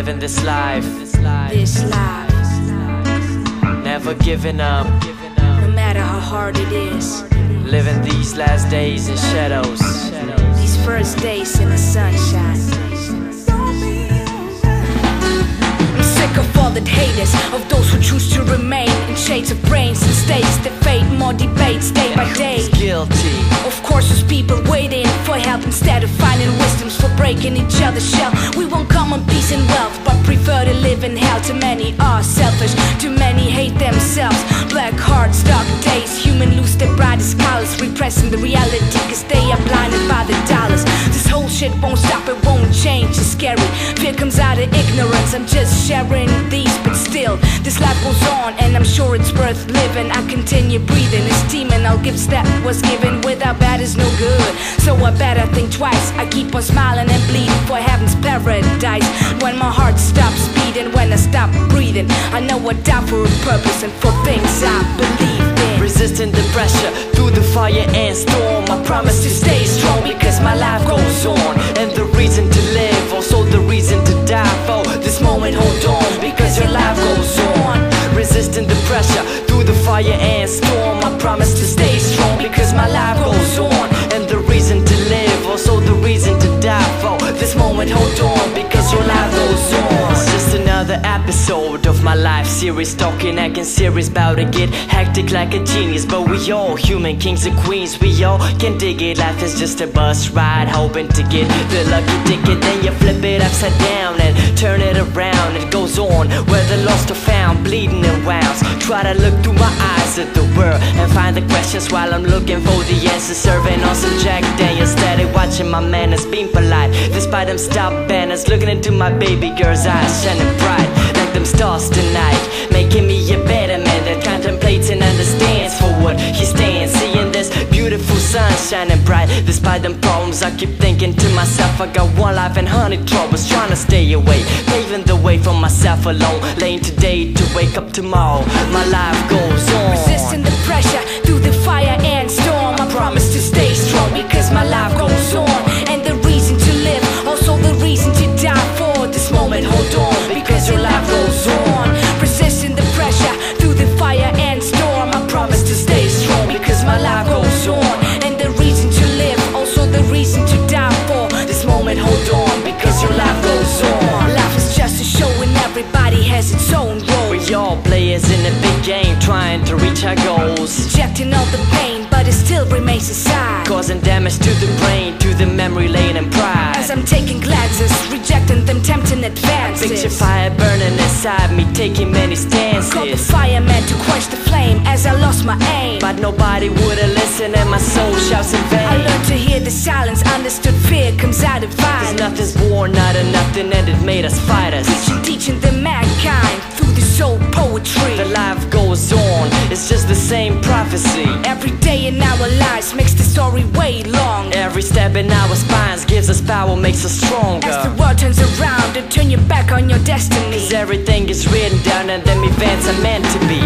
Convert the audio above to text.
living this life, never giving up, no matter how hard it is. living these last days in shadows, These first days in the sunshine. I'm sick of all the haters, of those who choose to remain in shades of brains and states that fade. More debates day by day. guilty. Of course, there's people waiting for help instead of finding wisdoms for breaking each other's shell. We won't come on peace and wealth, but prefer to live in hell. Too many are selfish, too many hate themselves. Black hearts, dark days, human lose their brightest colors, repressing the reality cause they are blinded by the dollars. This whole shit won't stop, it won't change, it's scary. Fear comes out of ignorance, I'm just sharing these, but still, this life goes on and I'm sure it's worth living. I continue breathing, this demon I'll give that was given. Without bad is no good, so I better think twice. I keep on smiling and bleeding for heaven's paradise. When my heart stops beating, when I stop breathing, I know I die for a purpose and for things I believe in. Resisting the pressure through the fire and storm. I promise to stay strong because my life goes on, and the reason to live, also the reason to die. For this moment, hold on because your life goes on. Resisting the pressure through the fire and storm. I promise to stay strong because my life goes on, and the reason to live, also the reason to die. For this moment, hold on because your life goes on. It's just another episode of my life series, talking, acting serious, bout to get hectic like a genius. But we all human kings and queens, we all can dig it. Life is just a bus ride, hoping to get the lucky ticket. Then you flip it upside down and turn it around. It goes on where the lost are found, bleeding and wounds. Try to look through my eyes at the world and find the questions while I'm looking for the answers. Serving on some Jack Daniels, steady watching my manners, being polite despite them stop banners. Looking into my baby girl's eyes, shining bright like them stars tonight, making me a better man that contemplates and understands for what he stands. Seeing this beautiful sun shining bright despite them problems, I keep thinking to myself, I got one life and 100 troubles, trying to stay away, paving the way for myself alone, laying today to wake up tomorrow. My life goes on. Resisting the pressure through the fire and storm. I promise to stay strong because my life goes on, and the reason to live, also the reason to die. For this moment, hold on because your life goes on. Resisting the pressure through the fire and storm. I promise to stay strong because my life goes on, and the reason to live, also the reason to die. For this moment, hold on because your life goes on. Life is just a show and everybody has its own role. We all players in a big game, trying to reach our goals, Injecting all the pain, but it still remains inside, causing damage to the brain, to the memory lane and pride. as I'm taking glances, rejecting them tempting advances. Picture fire burning inside me, taking many stances. Called the fireman to quench the flame as I lost my aim, but nobody would've listened and my soul shouts in vain. I learned to hear the silence, understood fear comes out of Cause violence. nothing's born out of nothing, and it made us fighters. Teaching the mankind through the soul poetry. The life goes on, it's just the same prophecy. Every day in our lives makes the story way long. Every step in our spines gives us power, makes us stronger. As the world turns around and turn your back on your destiny. Cause everything is written down and them events are meant to be.